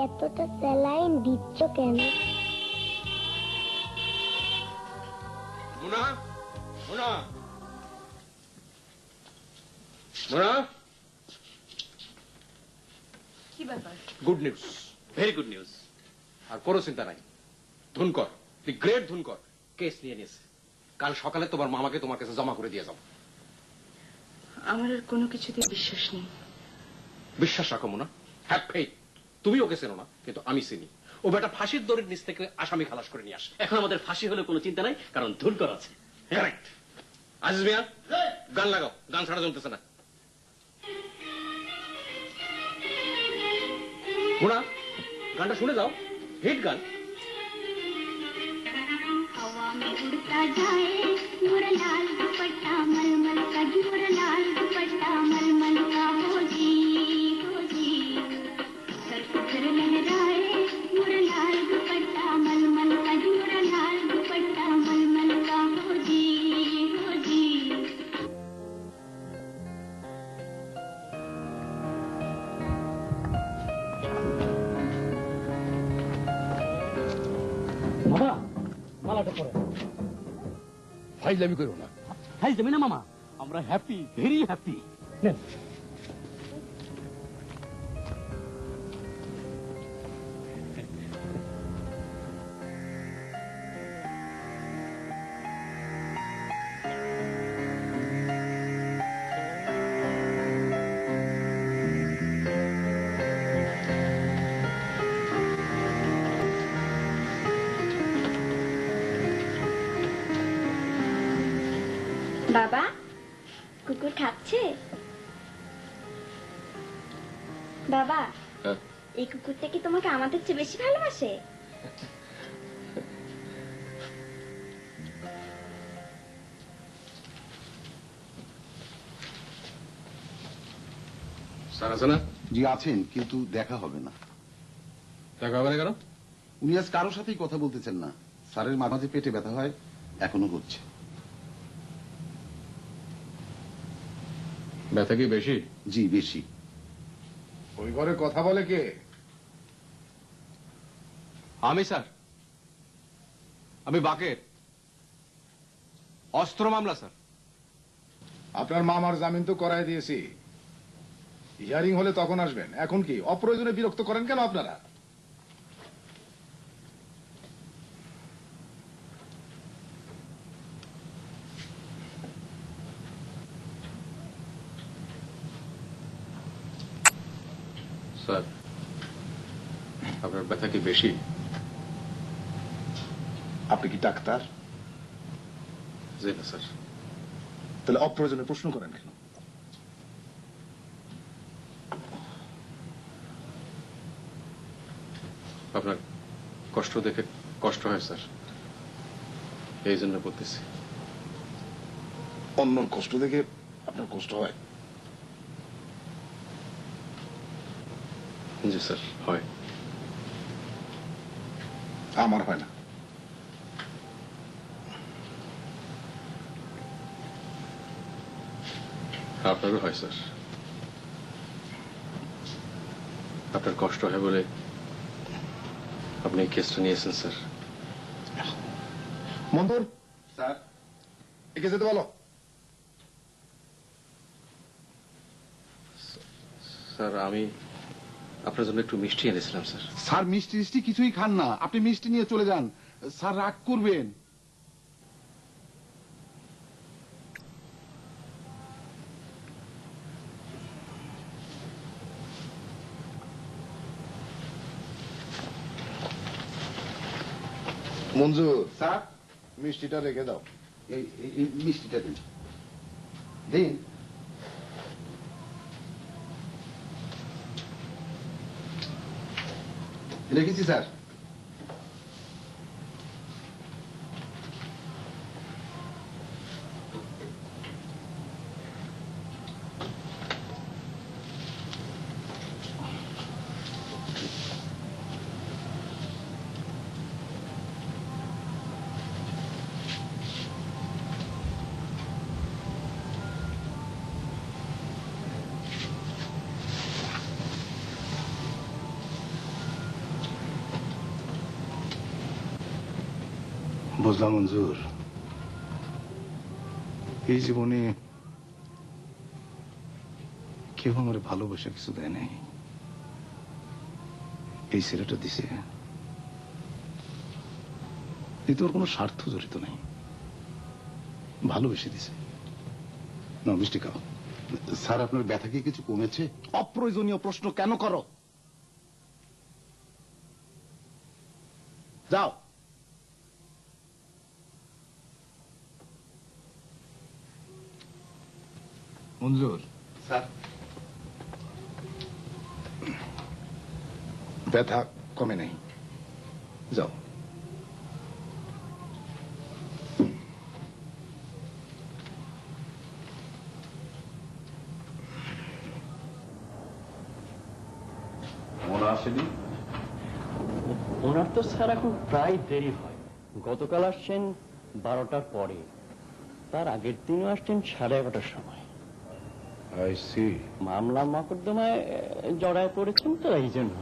এতটা স্যালাইন দিচ্ছ কেন? মুনা, মুনা, মুনা। কি ব্যাপার? Good news, very good news. আর কোনো চিন্তা নাই, ধুনকর, দি গ্রেট ধুনকর কেস নিয়ে নিয়েছে। কাল সকালে তোমার মামাকে তোমার কাছে জমা করে দিয়ে যাও। আমার আর কোনো কিছুতে বিশ্বাস নেই। বিশ্বাস রাখো মুনা, হ্যাভ ফেইথ। তুমি ওকে চেনো না, কিন্তু আমি চিনি। ও বেটা ফাঁসির দড়ির নিচ থেকে আসামি খালাস করে নিয়ে আসে। এখন আমাদের ফাঁসি হলে কোনো চিন্তা নাই, কারণ ধুনকর আছে। কারেক্ট। আজিজ মিয়া, গান লাগাও, গান ছাড়া জমতেছে না। মুনা, গানটা শুনে যাও, হিট গান। हवा में उड़ता जाए मोरा लाल दुपट्टा मलमल का, मोरा लाल दुपट्टा मलमल का हो जी सर उधर लहराए मोरा लाल दुपट्टा मलमल का, मोरा लाल दुपट्टा मलमल का हो जी। মামা, মালাটা পরে। ফাইজলামি করো না। হাই যাবি না মামা, আমরা হ্যাপি, ভেরি হ্যাপি। বাবা, কুকুর খাচ্ছে? বাবা, এই কুকুরটা কি তোমাকে আমাদের চেয়ে বেশি ভালোবাসে? স্যার আছে না? জি আছেন, কিন্তু দেখা হবে না। দেখা হবে না কেন? উনি আজ কারোর সাথেই কথা বলতেছেন না। স্যারের মাঝে মাঝে পেটে ব্যথা হয়, এখনো হচ্ছে। ব্যথা কি বেশি? জি বেশি। ওই ঘরে কথা বলে কে? আমি স্যার, আমি বাকের। অস্ত্র মামলা স্যার। আপনার মামার জামিন তো করাই দিয়েছি। হিয়ারিং হলে তখন আসবেন। এখন কি অপ্রয়োজনে বিরক্ত করেন কেন আপনারা? স্যার, আপনার ব্যথা কি বেশি? আপনি কি ডাক্তার? জি না স্যার। তাহলে অপ্রয়োজনে প্রশ্ন করেন কেন? আপনার কষ্ট দেখে কষ্ট হয় স্যার, এই জন্য বলতেছি। অন্যর কষ্ট দেখে আপনার কষ্ট হয়? জি স্যার, হয়। আমার হয় না। আপনারও হয় স্যার। আপনার কষ্ট হয় বলে আপনি এই কেসটা নিয়েছেন স্যার। মন্তর, স্যার, একে যেতে বলো। স্যার, আমি আপনার জন্য একটু মিষ্টি এনেছিলাম স্যার। স্যার মিষ্টি টিষ্টি কিছুই খান না, আপনি মিষ্টি নিয়ে চলে যান। স্যার রাগ করবেন। মঞ্জু, স্যার, মিষ্টিটা রেখে দাও। এই মিষ্টিটা দিন। দিন। রেখেছি স্যার। বুঝলাম মঞ্জুর, এই জীবনে কেউ আমার ভালোবাসা কিছু দেয় নাই, এই ছেলেটা দিছে। এতে ওর কোনো স্বার্থ জড়িত নেই, ভালোবেসে দিছে। না মিষ্টি খাও। স্যার আপনার ব্যথা কি কিছু কমেছে? অপ্রয়োজনীয় প্রশ্ন কেন করো? যাও। মঞ্জুর, স্যার ব্যথা কমে নাই, যাও। মনে আসেনি? ওনার তো স্যার এখন প্রায় দেরি হয়। গতকাল আসছেন 12টার পরে, তার আগের দিনও আসছেন 11:30টার সময়। I see. মামলা মকদ্দমায় জড়ায় পড়েছেন তো, এই জন্য।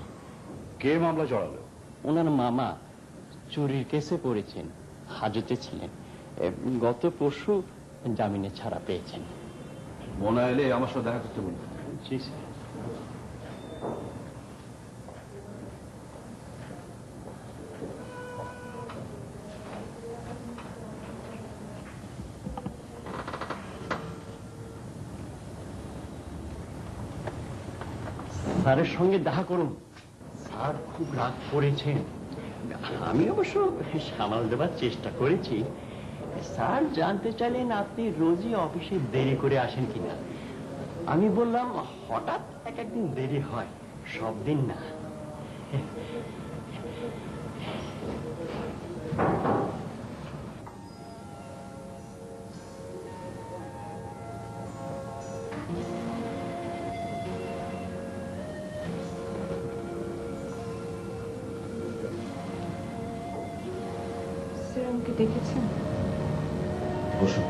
কে মামলা জড়ালো? ওনার মামা চুরির কেসে পড়েছেন, হাজতে ছিলেন। গত পরশু জামিনে ছাড়া পেয়েছেন। মনে এলে আমার সাথে দেখা করতে বলবেন। জি স্যার। স্যারের সঙ্গে দেখা করুন, স্যার খুব রাগ করেছেন। আমি অবশ্য সামাল দেবার চেষ্টা করেছি। স্যার জানতে চাইলেন আপনি রোজই অফিসে দেরি করে আসেন কিনা। আমি বললাম হঠাৎ একদিন দেরি হয়, সব দিন না। স্যার আমাকে দেখেছেন? বসুন।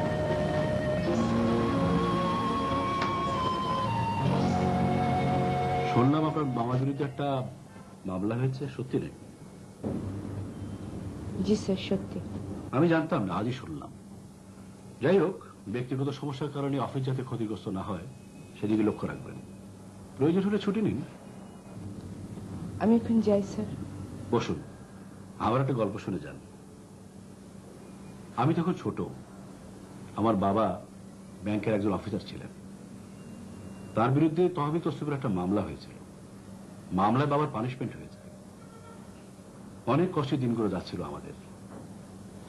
শুনলাম আপনার মামার বিরুদ্ধে একটা মামলা হয়েছে, সত্যি নাকি? জি স্যার, সত্যি। আমি জানতাম না, আজই শুনলাম। যাই হোক, ব্যক্তিগত সমস্যার কারণে অফিস যাতে ক্ষতিগ্রস্ত না হয় সেদিকে লক্ষ্য রাখবেন। প্রয়োজন হলে ছুটি নিন। আমি এখন যাই স্যার। বসুন, আমার একটা গল্প শুনে যান। আমি তখন ছোট, আমার বাবা ব্যাংকের একজন অফিসার ছিলেন। তার বিরুদ্ধে তহবিল তসবির একটা মামলা হয়েছিল। মামলায় বাবার পানিশমেন্ট হয়েছে। অনেক কষ্টের দিনগুলো যাচ্ছিল আমাদের।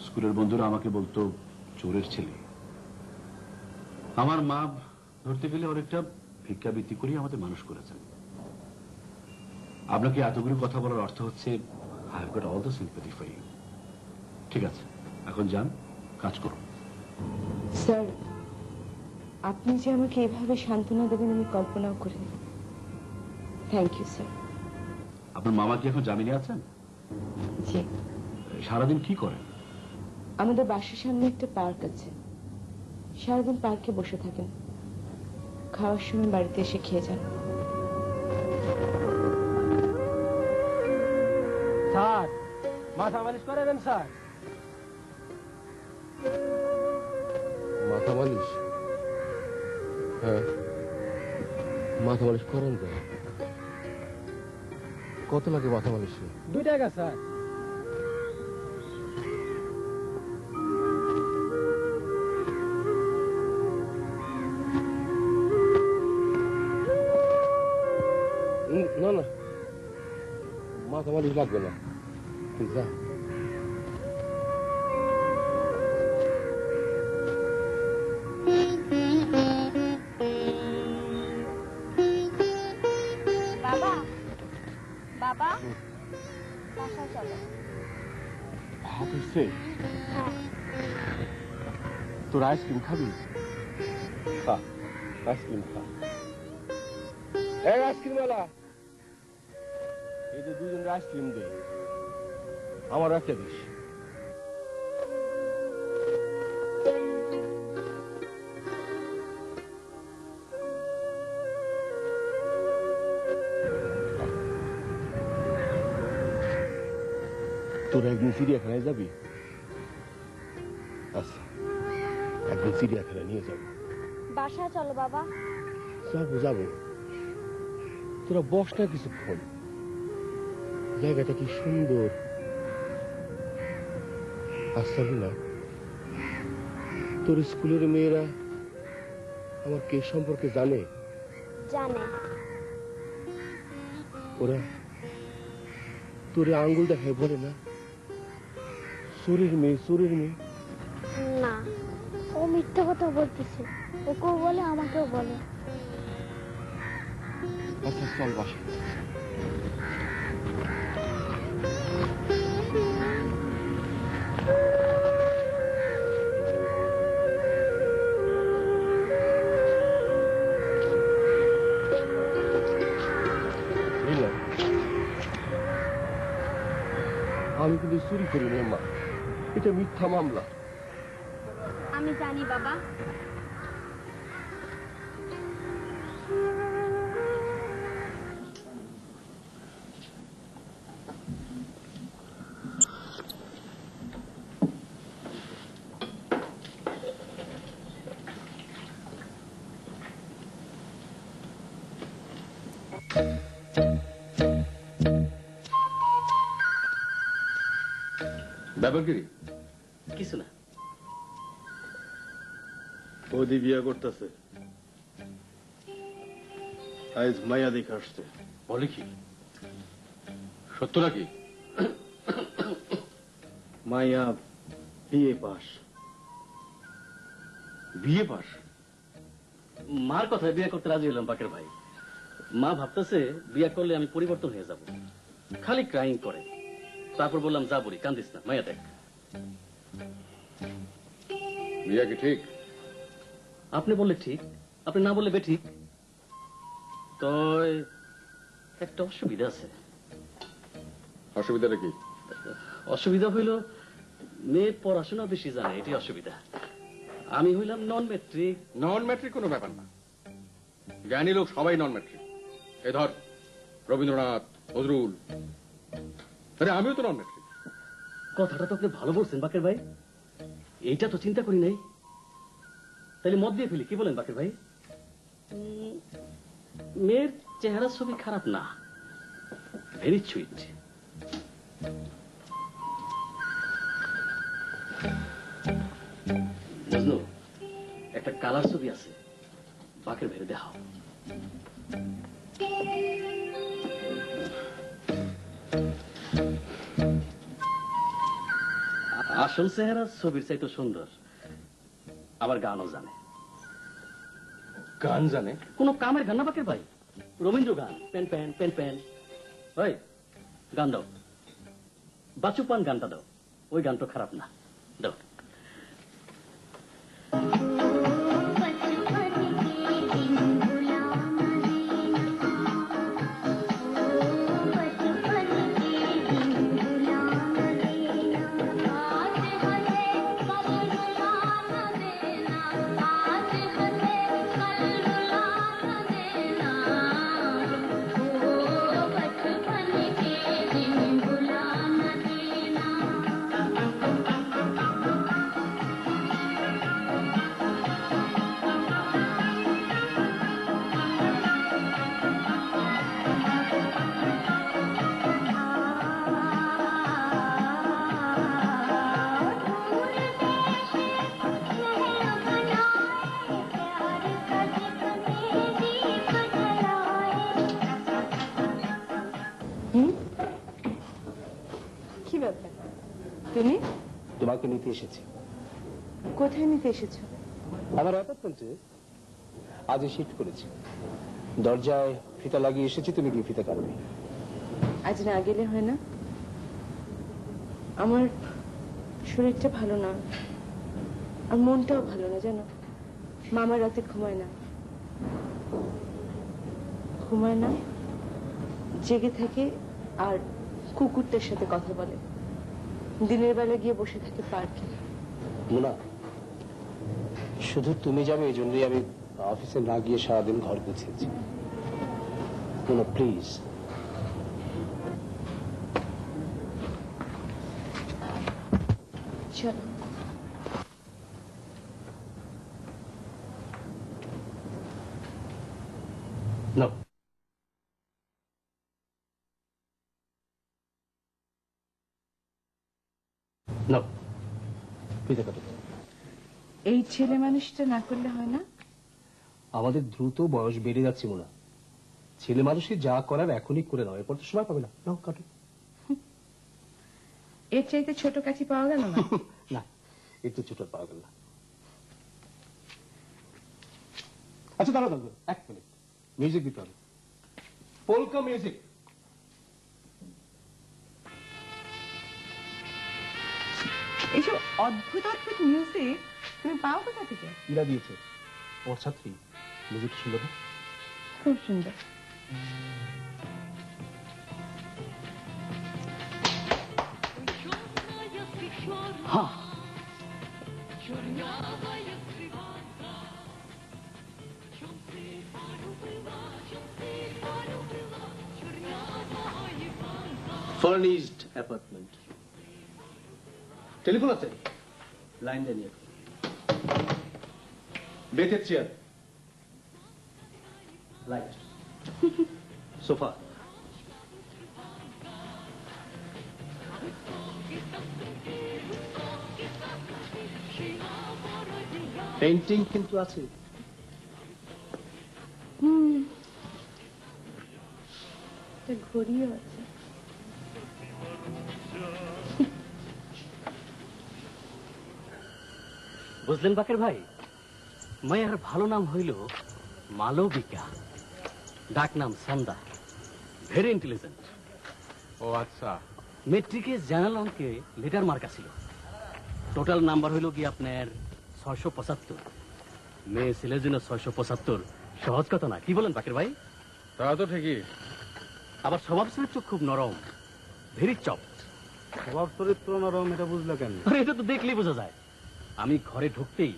স্কুলের বন্ধুরা আমাকে বলতো চোরের ছেলে। আমার মা ধরতে গেলে অনেকটা ভিক্ষাবৃত্তি করেই আমাদের মানুষ করেছেন। আপনাকে এতগুলো কথা বলার অর্থ হচ্ছে I have got all the sympathy for you. ঠিক আছে, এখন যান, কাজ করুন। স্যার, আপনি যে আমাকে এভাবে সান্ত্বনা দেবেন আমি কল্পনাও করিনি। Thank you sir. আপনার মামা কি এখন জামিনে আছেন? জি। সারাদিন কি করেন? আমাদের বাসার সামনে একটা পার্ক আছে, সারাদিন পার্কে বসে থাকেন। খাওয়ার সময় বাড়িতে এসে খেয়ে যান। স্যার, মাথা মালিশ করে দেন স্যার। মাথা মালিশ? হ্যাঁ, মাথা মালিশ করেন যায়। কত লাগে মাথা মালিশে? 2 টাকা স্যার। না না, মাথা মালিশ লাগবে না, তুই যা। বাবা, বাবা, বাসায় চলো। ভাত হচ্ছে? তোর আইসক্রিম খাবি? খা, আইসক্রিম খা। এই আইসক্রিমওয়ালা, এই যে দুজনের আইসক্রিম দে, আমার একটা দিস। তোরা একদিন চিড়িয়াখানায় যাবি? আচ্ছা, একদিন চিড়িয়াখানা নিয়ে যাবো। বাসায় চলো বাবা। যাবো যাবো, তোরা বস না কিছুক্ষণ, জায়গাটা কি সুন্দর। আচ্ছা না, তোর স্কুলের মেয়েরা আমার কে সম্পর্কে জানে? জানে। ওরা তোরে আঙ্গুল দেখায় বলে না চোরের মেয়ে, চোরের মেয়ে? না, ও মিথ্যা কথা বলতেছে। ওকেও বলে, আমাকেও বলে। আচ্ছা চল বাসা। আমি কিন্তু চুরি করি না মা, এটা মিথ্যা মামলা। আমি জানি বাবা। ব্যাপার কি? কিছু না। বৌদি বিয়া করতেছে, আজ মায়া দেখে আসছে। বলে কি? সত্য নাকি? মায়া বিয়ে পাস। বিয়ে পাস? মার কথায় বিয়ে করতে রাজি হলাম বাকের ভাই। মা ভাবতেছে বিয়ে করলে আমি পরিবর্তন হয়ে যাব, খালি ক্রাইং করে। তারপর বললাম, যা বলি কান্দিস না, মায়া দেখ। বিয়া কি ঠিক? আপনি বললে ঠিক, আপনি না বললে বেঠিক। তো একটা অসুবিধা আছে। অসুবিধাটা কি? অসুবিধা হইল মেয়ে পড়াশোনা বেশি জানে, এটি অসুবিধা। আমি হইলাম নন ম্যাট্রিক। নন ম্যাট্রিক কোনো ব্যাপার না, জ্ঞানী লোক সবাই নন ম্যাট্রিক। এ ধর রবীন্দ্রনাথ, নজরুল, আরে আমিও তো নন ম্যাট্রিক। কথাটা তো আপনি ভালো বলছেন বাকের ভাই, এইটা তো চিন্তা করি নাই। তাহলে মত দিয়ে ফেলি, কি বলেন বাকের ভাই? মেয়ের চেহারা ছবি খারাপ না, ভেরি সুইট। বুঝলো, একটা কালার ছবি আছে, বাকের ভাইরে দেখাও। আসল চেহারা ছবির চাইতে সুন্দর, আবার গানও জানে। গান জানে? কোন কামের গান না বাকের ভাই, রবীন্দ্র গান। প্যান প্যান প্যান প্যান, ভাই গান দাও, বাচু পান গানটা দাও, ওই গান তো খারাপ না, দাও। কি ব্যাপার? তুমি তোমাকে নিতে এসেছি কোথায় নিতে এসেছো? আমার অ্যাপার্টমেন্টে। আজ শিফট করেছি, দরজায় ফিতা লাগিয়ে এসেছি, তুমি কি ফিতা কাটবে? আজ না গেলে হয় না? আমার শরীরটা ভালো না, আর মনটাও ভালো না জানো। মামা রাতে ঘুমায় না, জেগে থাকে আর কুকুরটার সাথে কথা বলে। দিনের বেলা গিয়ে বসে থাকে পার্কে। মুনা, শুধু তুমি যাবে এই জন্যই আমি অফিসে না গিয়ে সারাদিন ঘর গুছিয়েছি। মুনা প্লিজ। চলো। না ফিতে কাটো। এই ছেলে মানুষটা না করলে হয় না? আমাদের দ্রুত বয়স বেড়ে যাচ্ছে মোনা, ছেলে মানুষকে যা করার এখনই করে নাও, এরপর তো সময় পাবে না। নাও কাটো। এর চাইতে ছোট কাঠি পাওয়া গেল না? না, একটু ছোট পাওয়া গেল না। আচ্ছা দাঁড়াও দাঁড়াও, এক মিনিট, মিউজিক দিতে হবে, পোলকা মিউজিক। এইসব অদ্ভুত অদ্ভুত মিউজিক তুমি পাও কোথা থেকে? ইরা দিয়েছে, আমার ছাত্রী। মিউজিকটা শুনবে না? খুব সুন্দর। হ্যাঁ, ফার্নিশড অ্যাপার্টমেন্ট। টেলিফোন আছে, লাইন দেন। বেতের চেয়ার, লাইট, সোফা, পেইন্টিং কিন্তু আছে। ঘড়িও আছে। বুঝলেন বাকের ভাই, মায়ের ভালো নাম হইল মালবিকা, ডাক নাম সন্ধ্যা, ভেরি ইন্টেলিজেন্ট। ও আচ্ছা। মেট্রিকে জেনারেল অঙ্কে লেটার মার্কা ছিল। টোটাল নাম্বার হইল কি আপনার 675। মেয়ে ছেলের জন্য 675 সহজ কথা না, কি বলেন বাকের ভাই? তা তো ঠিকই। আবার স্বভাব চরিত্র খুব নরম, ভেরি চপ। স্বভাব চরিত্র নরম, এটা বুঝলে কেন? আরে এটা তো দেখলেই বোঝা যায়। আমি ঘরে ঢুকতেই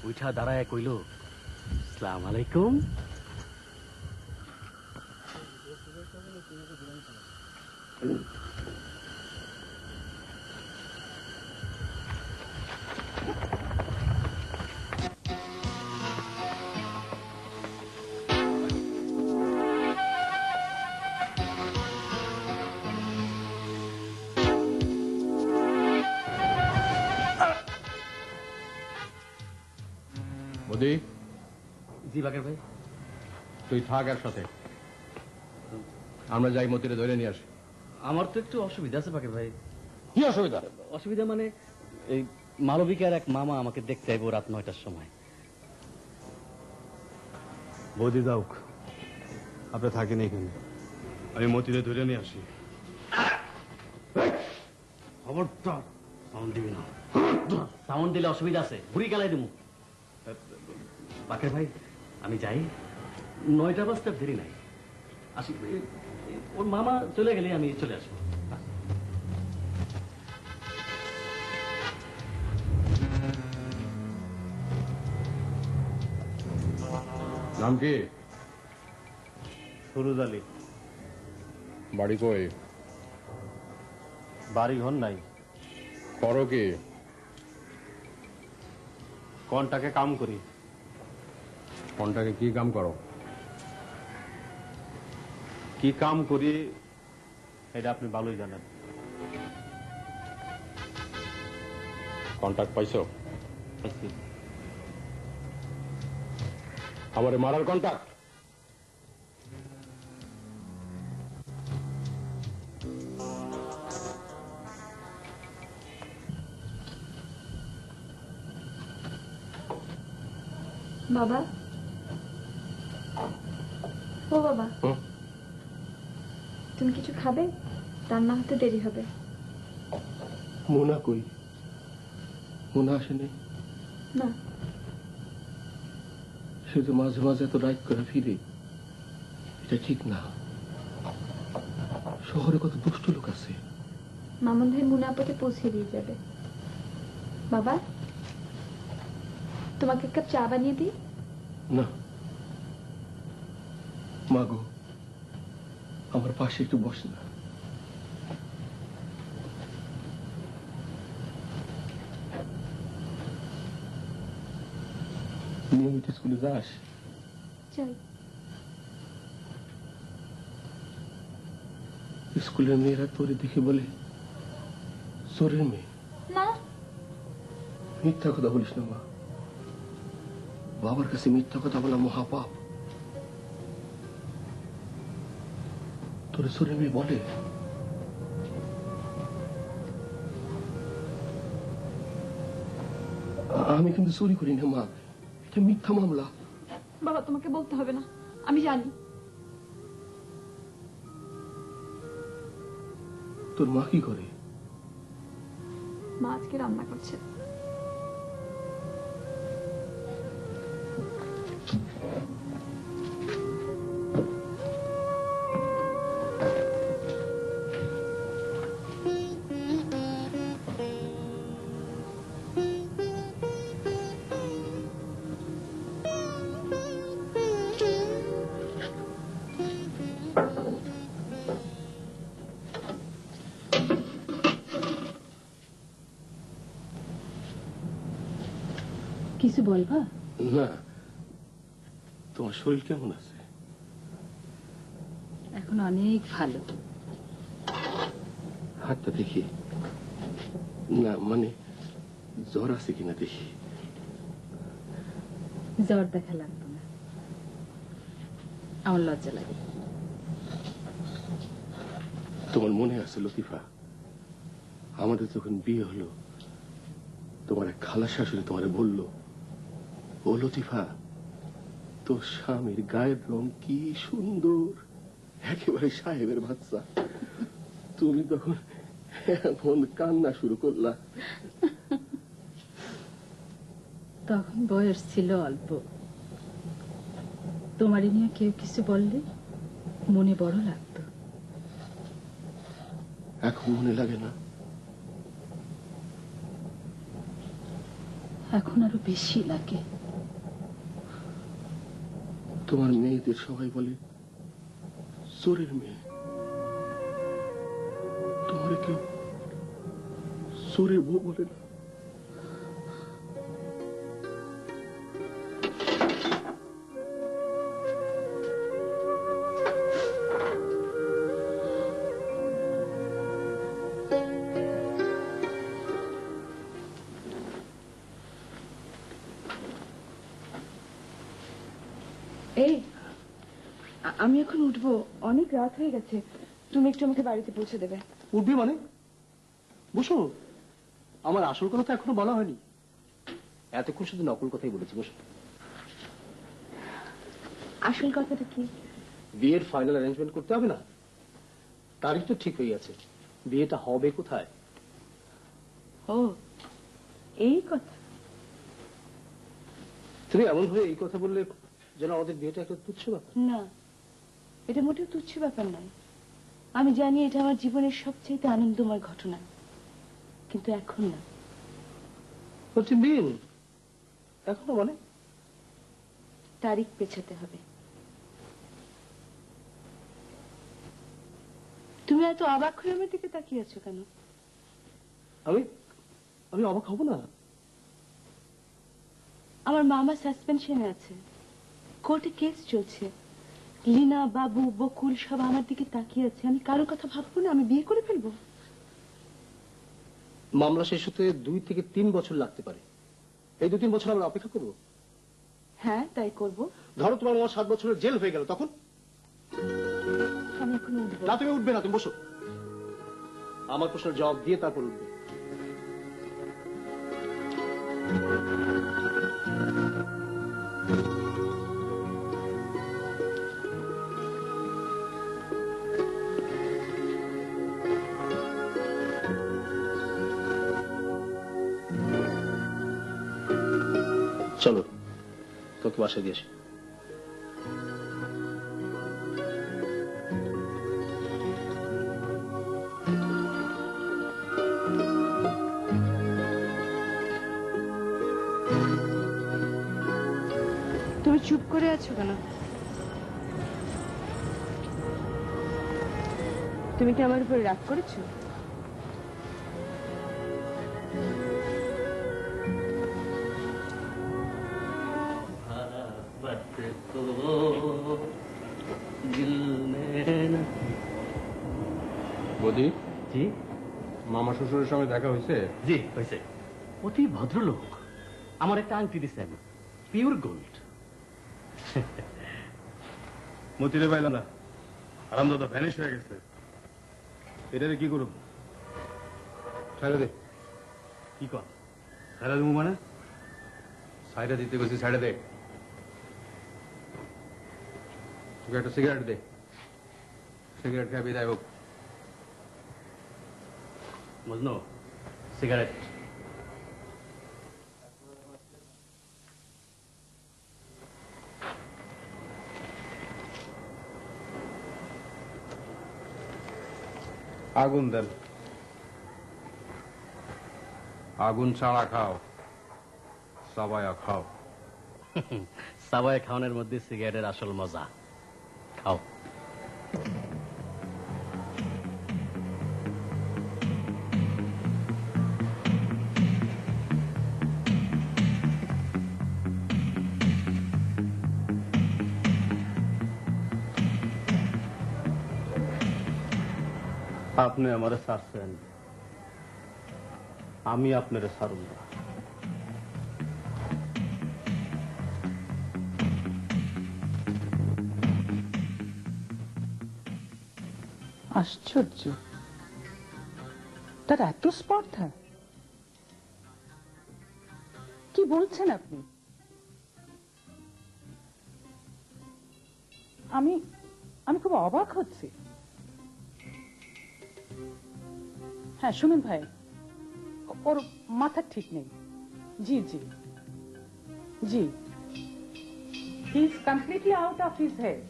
উঠা দাঁড়ায় কইল, আসসালামু আলাইকুম। মোদি, জি বাকের ভাই। তুই থাক এর সাথে, আমরা যাই মতিরে ধরে নিয়ে আসি। আমার তো একটু অসুবিধা আছে বাকের ভাই। কি অসুবিধা? অসুবিধা মানে এই মালবিকার এক মামা আমাকে দেখতে আইব রাত 9টার সময়। বৌদি যাওক, আপনি থাকেন এখানে, আমি মতিরে ধরে নিয়ে আসি। খবরদার সাউন্ড দিবি না। সাউন্ড দিলে অসুবিধা আছে, বুড়ি গালাই দেবো। বাকের ভাই আমি যাই, 9টা বাজতে দেরি নাই। আসি, ওর মামা চলে গেলে আমি চলে আসবো। নাম কি? সুরুজ আলী। বাড়ি কই? বাড়ি ঘর নাই। করো কি? কোনটাকে কাম করি। কোনটাকে কি কাম করো? কি কাম করি এটা আপনি ভালোই জানেন। কন্ট্যাক্ট পাইছো? আমারে মারার কন্ট্যাক্ট? বাবা, ও বাবা, তুমি কিছু খাবে? রান্না হতে দেরি হবে। মোনা কই? মোনা আসেনি? না, সে তো মাঝে মাঝে এত রাইট করে ফিরে, এটা ঠিক না। শহরে কত দুষ্ট লোক আছে। মামুন ভাই মুনাপাকে পৌঁছে দিয়ে যাবে। বাবা, তোমাকে এক কাপ চা বানিয়ে দিই? না মাগো, আমার পাশে একটু বসে না। নিয়মিত স্কুলে যাস? যাই। স্কুলের মেয়েরা তোরে দেখে বলে চোরের মেয়ে। না মিথ্যা কথা বলিস না মা, বাবার কাছে মিথ্যা কথা বলা মহাপাপ। তোর শরীর মেয়ে বলে আমি কিন্তু চুরি করি না মা, এটা মিথ্যা মামলা। বাবা তোমাকে বলতে হবে না, আমি জানি। তোর মা কি করে? মা আজকে রান্না করছে। কিছু বলবা? না, তোমার শরীর কেমন আছে? এখন অনেক ভালো। হাতটা দেখি। না মানে জ্বর আছে কিনা দেখি। জ্বর দেখা লাগতো না, আমার লজ্জা লাগে। তোমার মনে আছে লতিফা, আমাদের যখন বিয়ে হলো তোমার এক খালা শাশুড়ি তোমারে বলল, ও লতিফা তোর স্বামীর গায়ের রং কি সুন্দর, একেবারে সাহেবের বাচ্চা। তুমি তখন এমন কান্না শুরু করলা। তখন বয়স ছিল অল্প, তোমারই নিয়ে কেউ কিছু বললে মনে বড় লাগতো। এখন মনে লাগে না? এখন আরো বেশি লাগে। তোমার মেয়েদের সবাই বলে চোরের মেয়ে, তোমার কেউ চোরের বউ বলে না। এই আমি এখন উঠবো, অনেক রাত হয়ে গেছে। তুমি একটু আমাকে বাড়িতে পৌঁছে দেবে। উঠবি মানে? বসো, আমার আসল কথা তো এখনো বলা হয়নি। এতক্ষণ শুধু নকল কথাই বলেছি। বসো। আসল কথাটা কি? বিয়ের ফাইনাল অ্যারেঞ্জমেন্ট করতে হবে না? তারিখ তো ঠিক হয়ে গেছে, বিয়েটা হবে কোথায়? ও এই কথা। তুমি এমন হয়ে এই কথা বললে যেন আমাদের বিয়েটা একটা তুচ্ছ ব্যাপার। না, এটা মোটেও তুচ্ছ ব্যাপার নয়। আমি জানি এটা আমার জীবনের সবচেয়ে আনন্দময় ঘটনা, কিন্তু এখন না। এখনো মানে? তারিখ পেছাতে হবে। তুমি এত অবাক হয়ে আমার দিকে তাকিয়ে আছো কেন? আমি অবাক হব না। আমার মামা সাসপেনশনে আছে, কোর্টে কেস চলছে। লীনা, বাবু, বকুল সব আমার দিকে তাকিয়ে আছে। আমি কারোর কথা ভাববো না? আমি বিয়ে করে ফেলবো? মামলা শেষ হতে 2 থেকে 3 বছর লাগতে পারে। এই 2-3 বছর আমরা অপেক্ষা করবো। হ্যাঁ তাই করবো। ধরো তোমার মামা 7 বছরের জেল হয়ে গেল, তখন? আমি এখন উঠবো না, তুমি উঠবে না, তুমি বসো। আমার প্রশ্নের জবাব দিয়ে তারপর উঠবে। চলো, তোকে বাসায় দিয়ে আসি। তুমি চুপ করে আছো কেন? তুমি কি আমার উপরে রাগ করেছো? বৌদি, জি মামা শ্বশুরের সঙ্গে দেখা হয়েছে? জি হয়েছে। অতি ভদ্রলোক। আমার একটা আংটি দিচ্ছেন, পিওর গোল্ড। মতিরে পাইলাম না, আরামদাদা ভ্যানিশ হয়ে গেছে। এটারে কি করব? ছাইড়া দে। কি কর? ছাইড়া দেবো মানে? ছাইড়া দিতে গেছি, ছাইড়া দে। তোকে একটা সিগারেট দে, সিগারেট খেয়ে বিদায় হোক। মজনু, সিগারেট। আগুন দেন। আগুন ছাড়া খাও, সাবায়া খাও। সাবায় খাওয়ানোর মধ্যে সিগারেটের আসল মজা। খাও। আপনি আমারে ছাড়ছেন, আমি আপনারে ছাড়ব না। আশ্চর্য, তার এত স্পর্ধা! কি বলছেন আপনি? আমি আমি খুব অবাক হচ্ছি। হ্যাঁ শুনুন ভাই, ওর মাথা ঠিক নেই। জি জি জি, he is completely out of his head.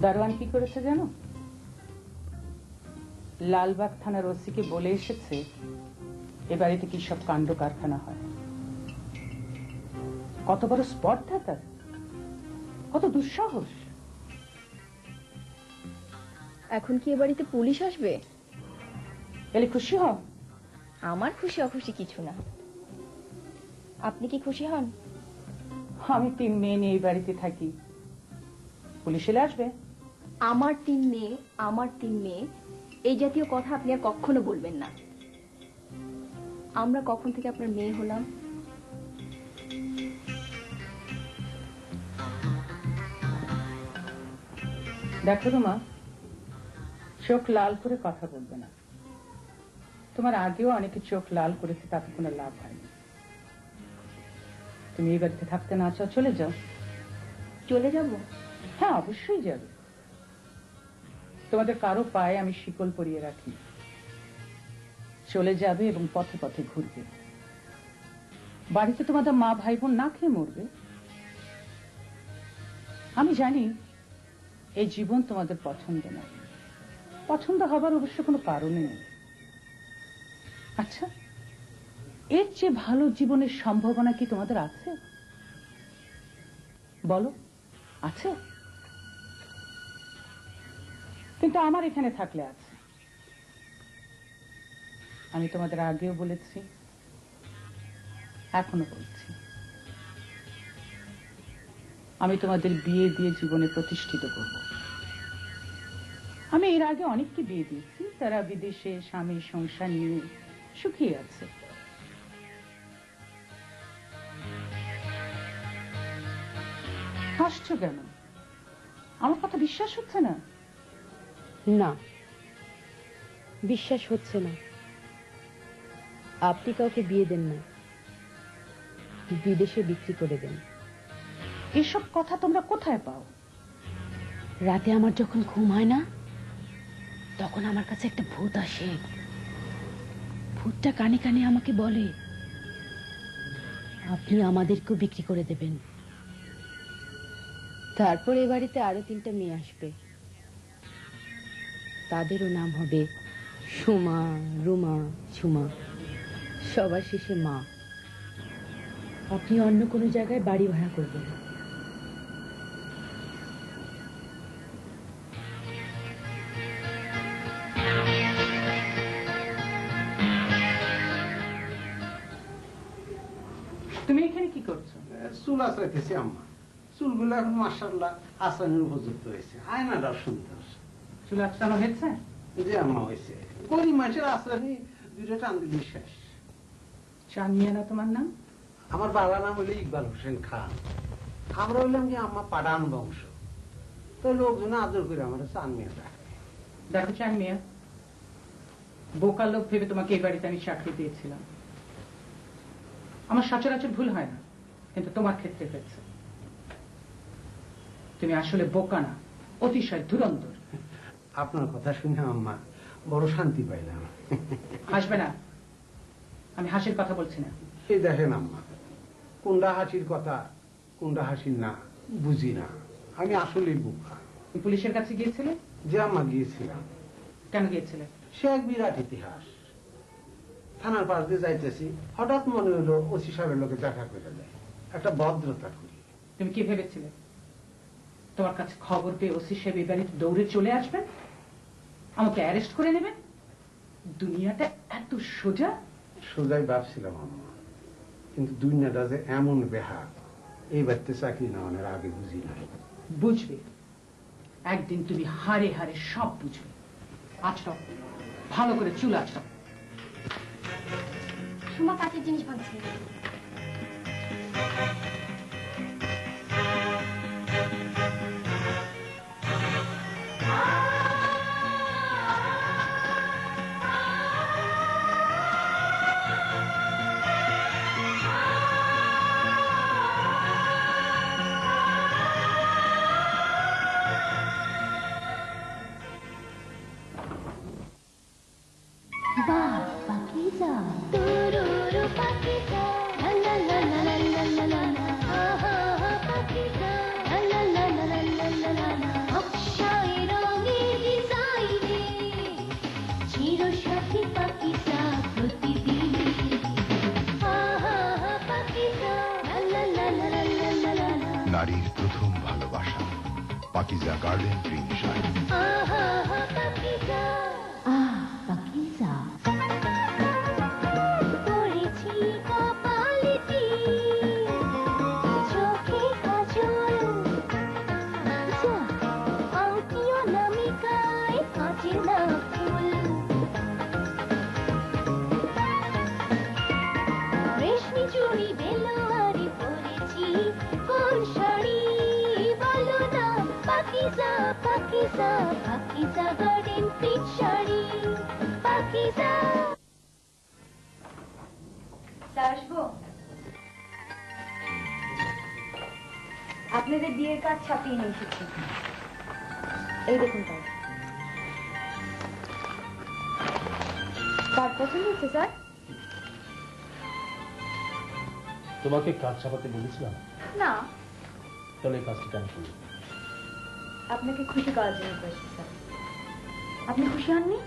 দারোয়ান কি করেছে জানো? লালবাগ থানার ওসিকে বলে এসেছে এ বাড়িতে কি সব কাণ্ড কারখানা হয়। কত বড় স্পর্ধা তার, কত দুঃসাহস! এখন কি এ বাড়িতে পুলিশ আসবে? এলে খুশি হও? আমার খুশি অখুশি কিছু না। আপনি কি খুশি হন? আমি 3 মেয়ে নিয়ে এই বাড়িতে থাকি, পুলিশ এলে আসবে? আমার 3 মেয়ে, আমার 3 মেয়ে, এই জাতীয় কথা আপনি আর কখনো বলবেন না। আমরা কখন থেকে আপনার মেয়ে হলাম? দেখো রুমা, চোখ লাল করে কথা বলবে না। তোমার আগেও অনেকে চোখ লাল করেছে, তাতে কোনো লাভ হয়নি। তুমি এই বাড়িতে থাকতে না চাও, চলে যাও। চলে যাব? হ্যাঁ অবশ্যই যাবে। তোমাদের কারো পায়ে আমি শিকল পরিয়ে রাখি। চলে যাবে এবং পথে পথে ঘুরবে। বাড়িতে তোমাদের মা ভাই বোন না খেয়ে মরবে। আমি জানি এই জীবন তোমাদের পছন্দ না, পছন্দ হবার অবশ্য কোনো কারণে নেই। আচ্ছা, এর চেয়ে ভালো জীবনের সম্ভাবনা কি তোমাদের আছে? বলো, আছে? কিন্তু আমার এখানে থাকলে আছে। আমি তোমাদের আগেও বলেছি, এখনো বলছি, আমি তোমাদের বিয়ে দিয়ে জীবনে প্রতিষ্ঠিত করব। আমি এর আগে অনেককে বিয়ে দিয়েছি, তারা বিদেশে স্বামী সংসার নিয়ে সুখী আছে। হাসছো কেন? আমার কথা বিশ্বাস হচ্ছে না? না, বিশ্বাস হচ্ছে না। আপনি কাউকে বিয়ে দেন না, বিদেশে বিক্রি করে দেন। এসব কথা তোমরা কোথায় পাও? রাতে আমার যখন ঘুম হয় না, তখন আমার কাছে একটা ভূত আসে। ভূতটা কানে কানে আমাকে বলে, আপনি আমাদেরকেও বিক্রি করে দেবেন। তারপর এ বাড়িতে আরো 3টা মেয়ে আসবে, তাদেরও নাম হবে সুমা, রুমা, ঝুমা, সবার শেষে মা। আপনি অন্য কোনো জায়গায় বাড়ি ভাড়া করবেন। তুমি এখানে কি করছো? চুল আশ্রাইতেছি আম্মা। চুলগুলো এখন মাশাআল্লাহ আসানের উপযুক্ত হয়েছে, আয়নাটাও সুন্দর। চুল আঁচড়ানো হয়েছে? যে আম্মা হয়েছে, গরিব মানুষের আসানি দুইটা টান দিলে শেষ। চানিয়া না তোমার নাম? আমার বাবার নাম হলো ইকবাল হোসেন খান। আমরা হইলাম যে আম্মা পাঠান বংশ, তো লোকজন আদর করে আমার চানমিয়া ডাকে। দেখো চানমিয়া, বোকা লোক ভেবে তোমাকে এই বাড়িতে আমি চাকরি দিয়েছিলাম। আমার সচরাচর ভুল হয় না, কিন্তু তোমার ক্ষেত্রে হয়েছে। তুমি আসলে বোকা না, অতিশয় ধুরন্ধর। আপনার কথা শুনে আম্মা বড় শান্তি পাইলাম। হাসবে না, আমি হাসির কথা বলছি না। এই দেখেন আম্মা, কোনটা হাসির কথা কোনটা হাসির না বুঝি না। আমি আসলেই বোকা। তুমি পুলিশের কাছে গিয়েছিলে? যে আম্মা গিয়েছিলাম। কেন গিয়েছিলে? সে এক বিরাট ইতিহাস। থানার পাশ দিয়ে যাইতেছি, হঠাৎ মনে হলো ওসি সাহেবের লোকে দেখা করে দেয়, একটা ভদ্রতা করি। তুমি কি ভেবেছিলে তোমার কাছে খবর পেয়ে ওসি সাহেব এই বাড়িতে দৌড়ে চলে আসবেন, আমাকে অ্যারেস্ট করে নেবেন? দুনিয়াটা এত সোজা? সোজাই ভাবছিলাম আম্মা, কিন্তু দুনিয়াটা যে এমন বেহাল, এই বাড়িতে চাকরি নেওয়ানোর আগে বুঝি নাই। বুঝবে, একদিন তুমি হারে হারে সব বুঝবে। আচ্ছা, ভালো করে চুল আচ্ছা। সুমা কাঠের জিনিস ভাঙছে। নারীর প্রথম ভালোবাসা, পাকিজা গার্ডেন ক্রিম শাইন। আপনাদের বিয়ের কাজ ছাপিয়ে নিয়ে এসেছি, এই দেখুন কাজ। কাজ পছন্দ হচ্ছে স্যার? তোমাকে কাজ চাপাতে বলেছিলাম না, তাহলে এই কাজটা কেন করলি? আপনাকে খুশি করার জন্য করেছি স্যার। আপনি খুশি হননি?